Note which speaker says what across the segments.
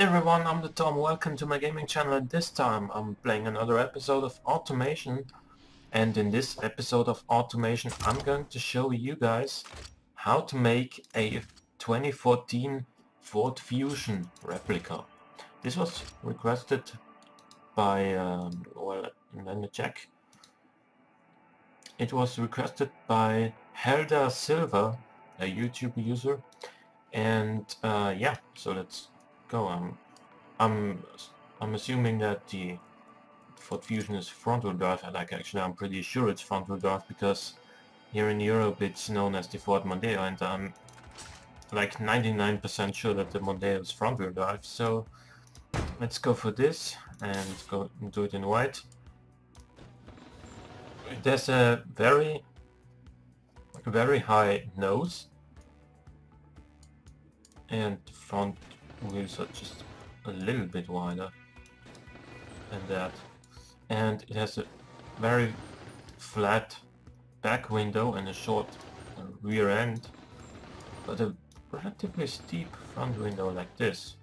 Speaker 1: everyone, I'm the Tom. Welcome to my gaming channel. At this time I'm playing another episode of Automation, and in this episode of Automation I'm going to show you guys how to make a 2014 Ford Fusion replica. This was requested by, well, let me check. It was requested by Helder Silva, a YouTube user, and yeah, so let's go. I'm assuming that the Ford Fusion is front-wheel drive. Actually, I'm pretty sure it's front-wheel drive because here in Europe it's known as the Ford Mondeo, and I'm like 99% sure that the Mondeo is front-wheel drive. So let's go for this and go do it in white. There's a very high nose, and the front wheels are just a little bit wider than that, and it has a very flat back window and a short rear end, but a relatively steep front window like this.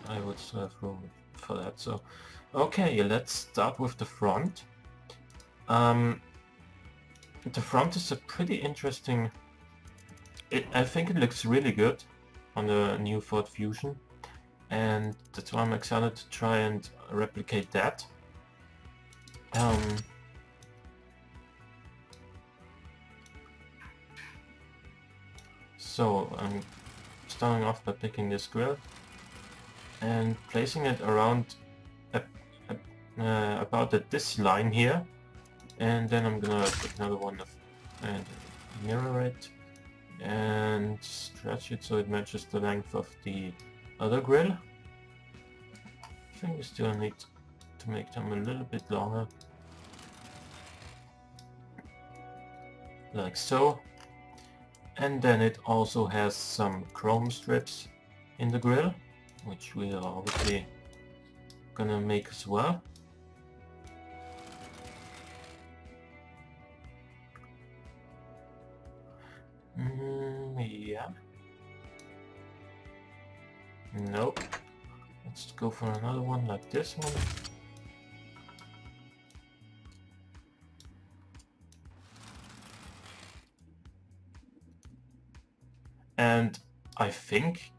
Speaker 1: I would still have room for that. So okay, let's start with the front. The front is a pretty interesting. I think it looks really good on the new Ford Fusion, and that's why I'm excited to try and replicate that. So I'm starting off by picking this grille and placing it around about at this line here, and then I'm gonna take another one and mirror it and stretch it so it matches the length of the other grill. I think we still need to make them a little bit longer, like so. And then it also has some chrome strips in the grill, which we are obviously gonna make as well. Yeah. Nope. Let's go for another one like this one. And I think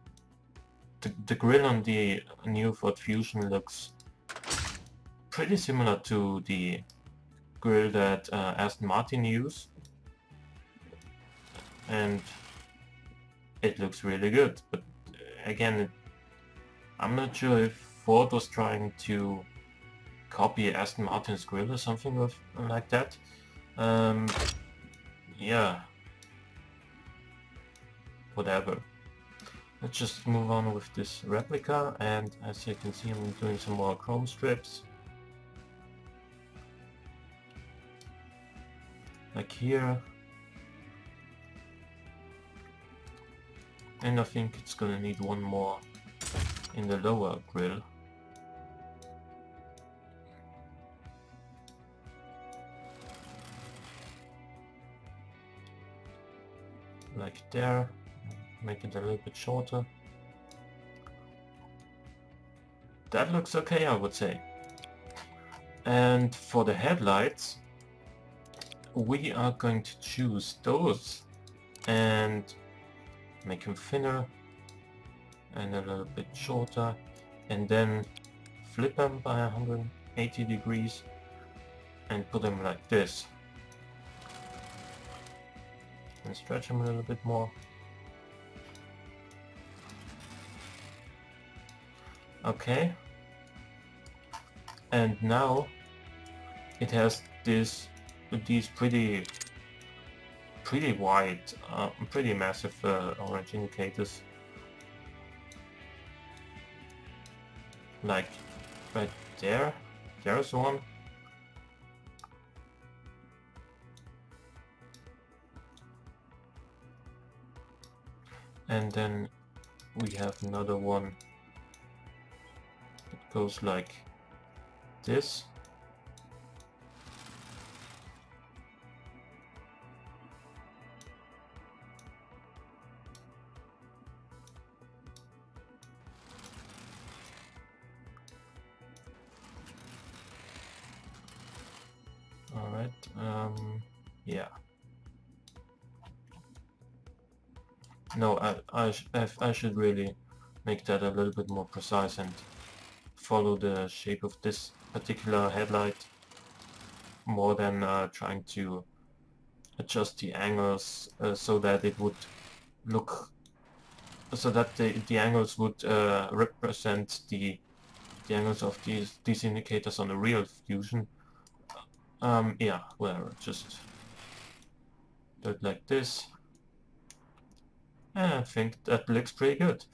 Speaker 1: the grill on the new Ford Fusion looks pretty similar to the grill that Aston Martin used, and it looks really good. But again, I'm not sure if Ford was trying to copy Aston Martin's grill or something like that. Yeah, whatever. Let's just move on with this replica, and as you can see I'm doing some more chrome strips. Like here. And I think it's gonna need one more in the lower grill. Like there. Make it a little bit shorter. That looks okay, I would say. And for the headlights, we are going to choose those and make them thinner and a little bit shorter, and then flip them by 180 degrees and put them like this and stretch them a little bit more. Okay, and now it has these pretty wide, pretty massive orange indicators, like right there. There's one. And then we have another one that goes like this. Yeah. No, I should really make that a little bit more precise and follow the shape of this particular headlight more than trying to adjust the angles so that it would look, so that the angles would represent the angles of these indicators on the real fusion. Yeah, well, just do it like this. And I think that looks pretty good.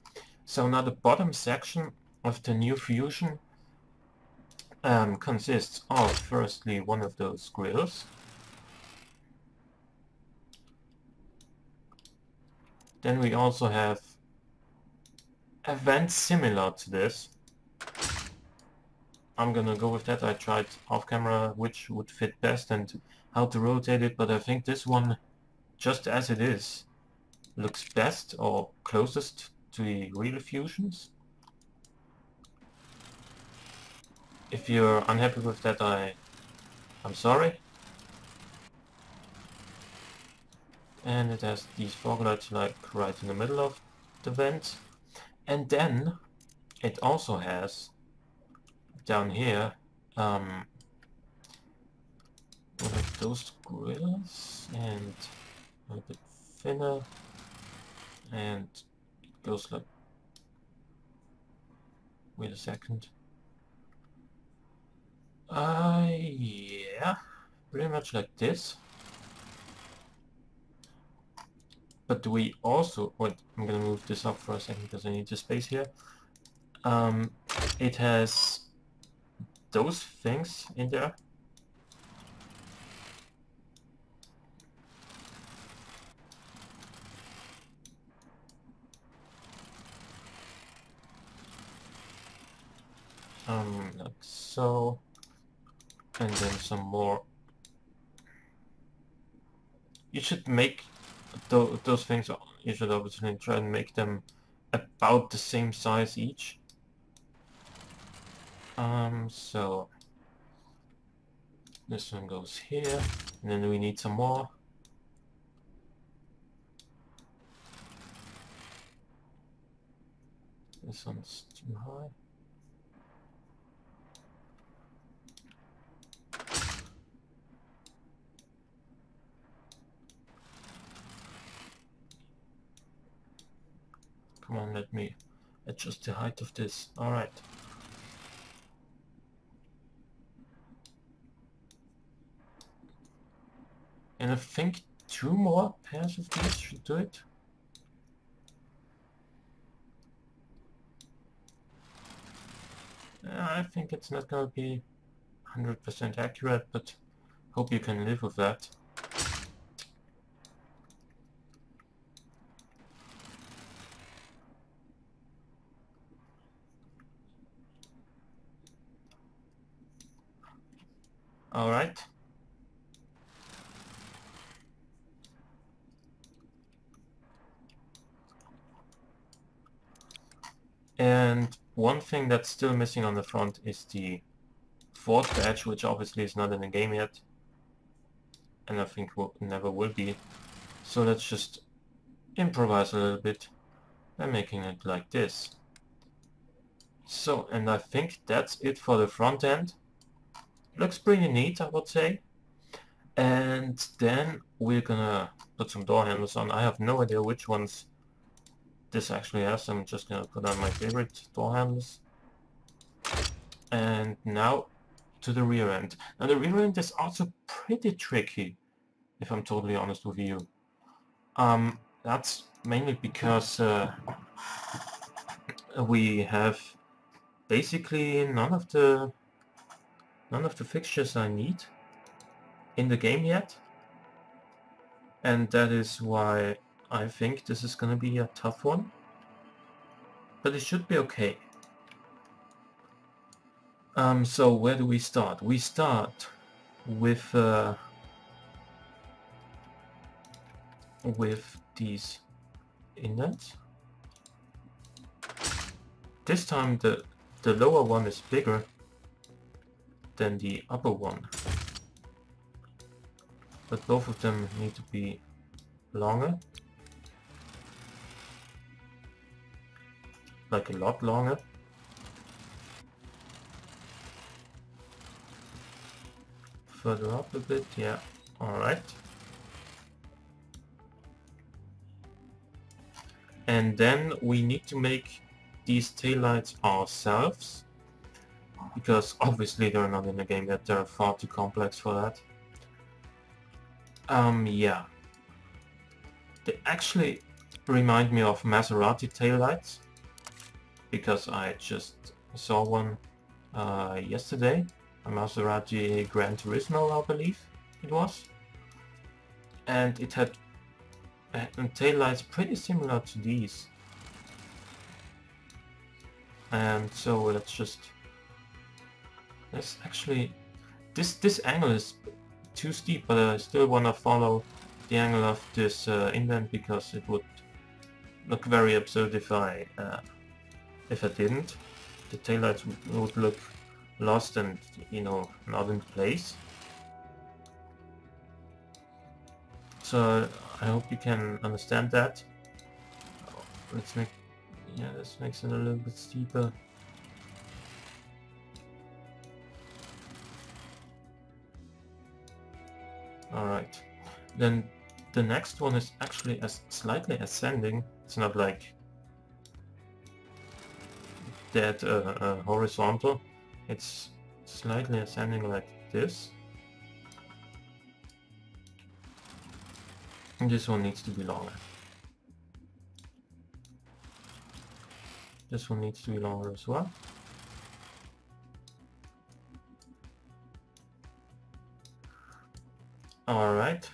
Speaker 1: So now the bottom section of the new fusion consists of firstly one of those grills. Then we also have a vent similar to this. I'm gonna go with that. I tried off camera which would fit best and how to rotate it, but I think this one, just as it is, looks best or closest to the real fusions. If you're unhappy with that, I'm sorry. And it has these fog lights like right in the middle of the vent. And then it also has down here one of those grills, and a bit thinner, and it goes like, wait a second, yeah, pretty much like this. But we also, wait, I'm gonna move this up for a second because I need the space here. It has those things in there. Like so, and then some more. You should make those things, you should obviously try and make them about the same size each. So this one goes here, and then we need some more. This one's too high. Come on, let me adjust the height of this. Alright. And I think 2 more pairs of these should do it. I think it's not gonna be 100% accurate, but hope you can live with that. Alright. And one thing that's still missing on the front is the Ford badge, which obviously is not in the game yet, and I think never will be. So let's just improvise a little bit by making it like this. So, and I think that's it for the front end. Looks pretty neat, I would say. And then we're gonna put some door handles on. I have no idea which ones this actually has. I'm just gonna put on my favorite door handles. And now to the rear end. Now the rear end is also pretty tricky, if I'm totally honest with you. That's mainly because we have basically none of the fixtures I need in the game yet, and that is why I think this is gonna be a tough one, but it should be okay. So where do we start? We start with these inlets. This time the lower one is bigger than the upper one. but both of them need to be longer. Like a lot longer. Further up a bit, yeah, alright. And then we need to make these taillights ourselves, because obviously they're not in the game yet, they're far too complex for that. Yeah. They actually remind me of Maserati taillights, because I just saw one yesterday, a Maserati Gran Turismo, I believe it was, and it had taillights pretty similar to these. And so let's actually, this angle is too steep, but I still want to follow the angle of this indent, because it would look very absurd if I didn't. The taillights would look lost and, you know, not in place. So I hope you can understand that. Let's make, yeah, this makes it a little bit steeper. Alright, then the next one is actually slightly ascending. It's not like dead horizontal. It's slightly ascending like this. And this one needs to be longer. This one needs to be longer as well. Alright.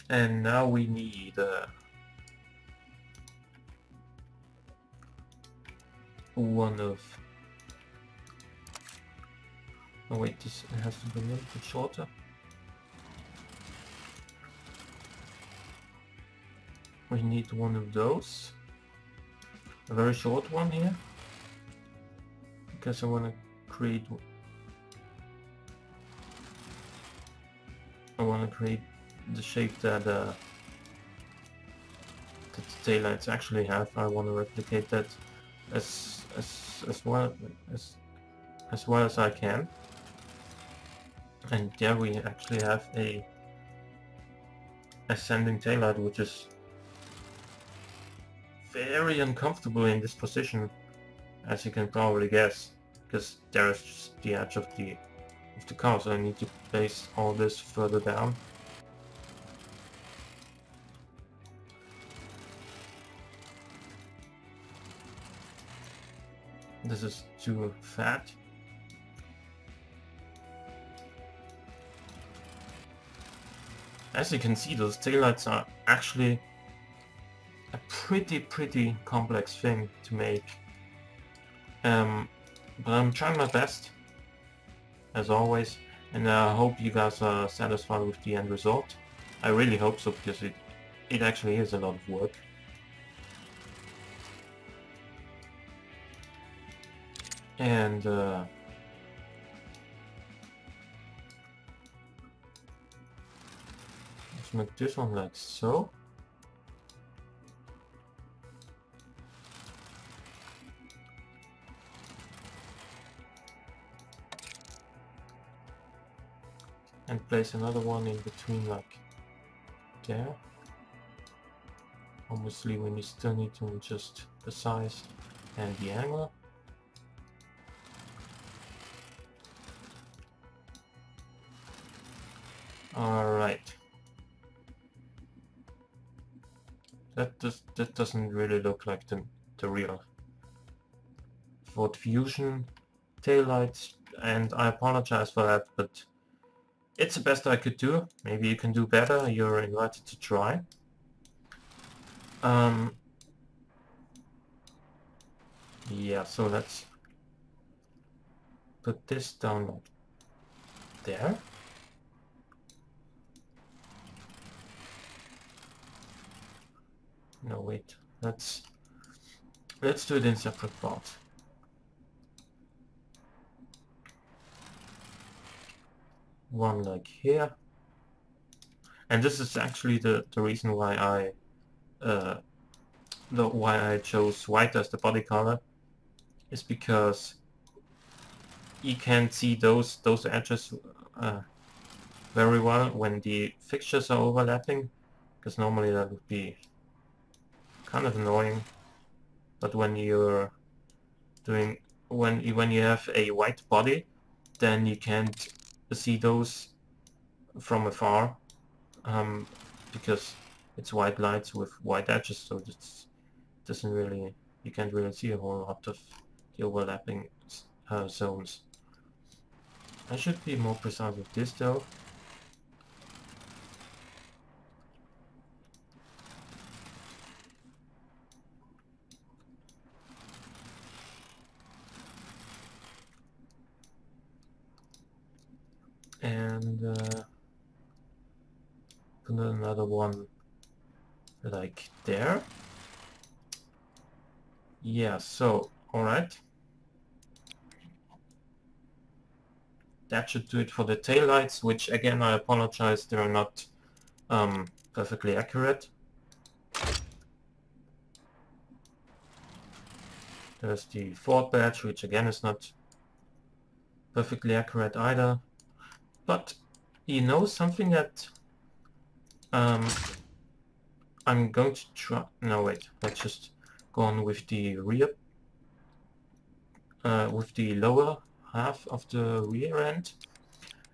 Speaker 1: And now we need one of... Oh wait, this has to be a little bit shorter. We need one of those. A very short one here. Because I want to create... the shape that the taillights actually have. I want to replicate that as well as I can. And there we actually have a ascending taillight, which is very uncomfortable in this position, as you can probably guess, because there's just the edge of the car, so I need to place all this further down. This is too fat. As you can see, those taillights are actually a pretty complex thing to make. But I'm trying my best, as always, and I hope you guys are satisfied with the end result. I really hope so, because it actually is a lot of work. And let's make this one like so. And place another one in between, like there. Obviously we still need to adjust the size and the angle. Alright. That doesn't really look like the real Ford Fusion taillights, and I apologize for that, but it's the best I could do. Maybe you can do better. You're invited to try. Yeah, so let's put this down like there. No, wait. Let's do it in separate parts. . 1, one like here. And this is actually the reason why I chose white as the body color, is because you can see those edges very well when the fixtures are overlapping, because normally that would be kind of annoying. But when you're doing when you have a white body, then you can't see those from afar, because it's white lights with white edges, so you can't really see a whole lot of the overlapping zones. I should be more precise with this though. And put another one like there. Yeah, so alright. That should do it for the taillights, which again I apologize, they're not perfectly accurate. There's the Ford badge, which again is not perfectly accurate either. But you know something that I'm going to try... No wait, let's just go on with the rear, with the lower half of the rear end.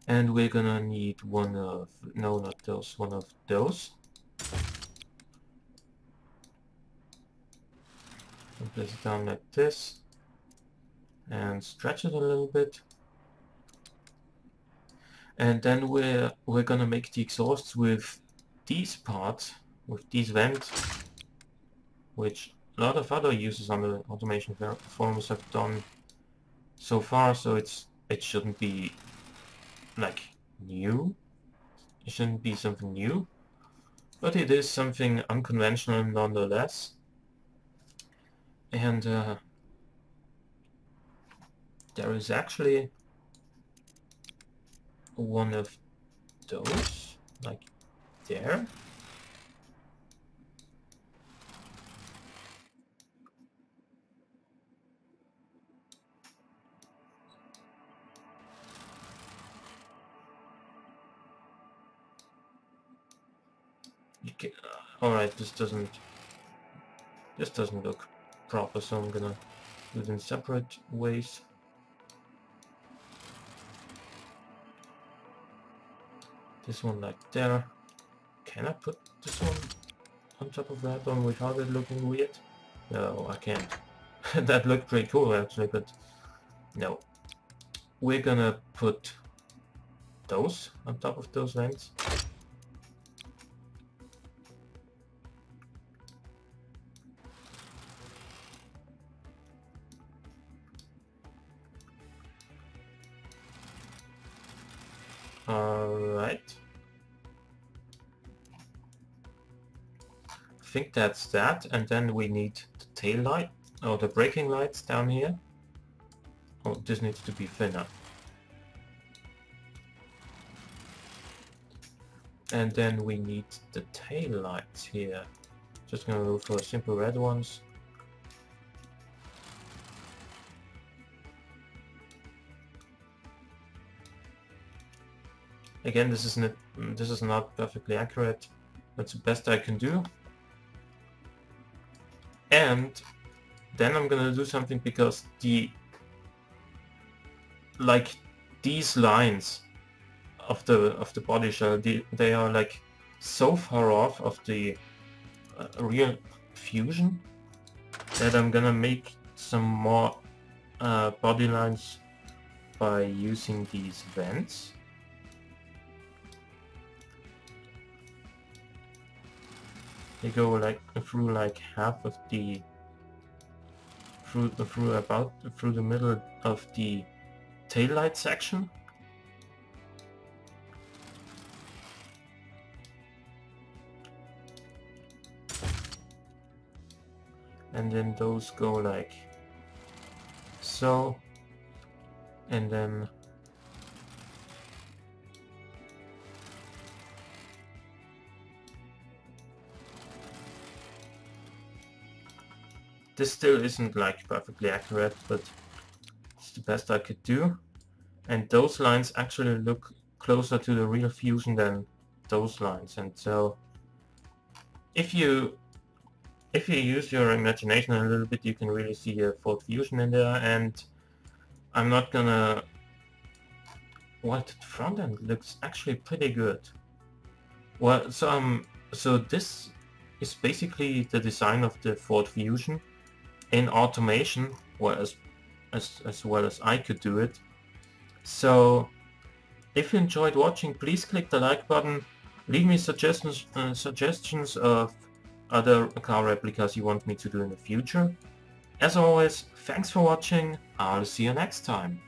Speaker 1: And we're gonna need one of... no, not those, one of those. And place it down like this. And stretch it a little bit. And then we're gonna make the exhausts with these parts, with these vents, which a lot of other users on the automation forums have done so far, so it shouldn't be like new. It shouldn't be something new, but it is something unconventional nonetheless. And there is actually one of those, like there. Alright, this doesn't look proper, so I'm gonna do it in separate ways. This one like there. Can I put this one on top of that one without it looking weird? No, I can't. That looked pretty cool actually, but no. We're gonna put those on top of those vents. Alright. I think that's that, and then we need the tail light, or the braking lights down here. Oh, this needs to be thinner. And then we need the tail lights here. Just gonna go for simple red ones. Again, this is not perfectly accurate. That's the best I can do. And then I'm gonna do something, because these lines of the body shell, they are like so far off of the real fusion that I'm gonna make some more body lines by using these vents. They go like through like half of the through the middle of the taillight section. And then those go like so, and then This still isn't like perfectly accurate, but it's the best I could do. And those lines actually look closer to the real fusion than those lines. And so if you use your imagination a little bit, you can really see a fourth fusion in there. And I'm not gonna... Well, the front end looks actually pretty good. Well, so this is basically the design of the fourth fusion in automation, well, as well as I could do it. So if you enjoyed watching, please click the like button, leave me suggestions of other car replicas you want me to do in the future. As always, thanks for watching, I'll see you next time.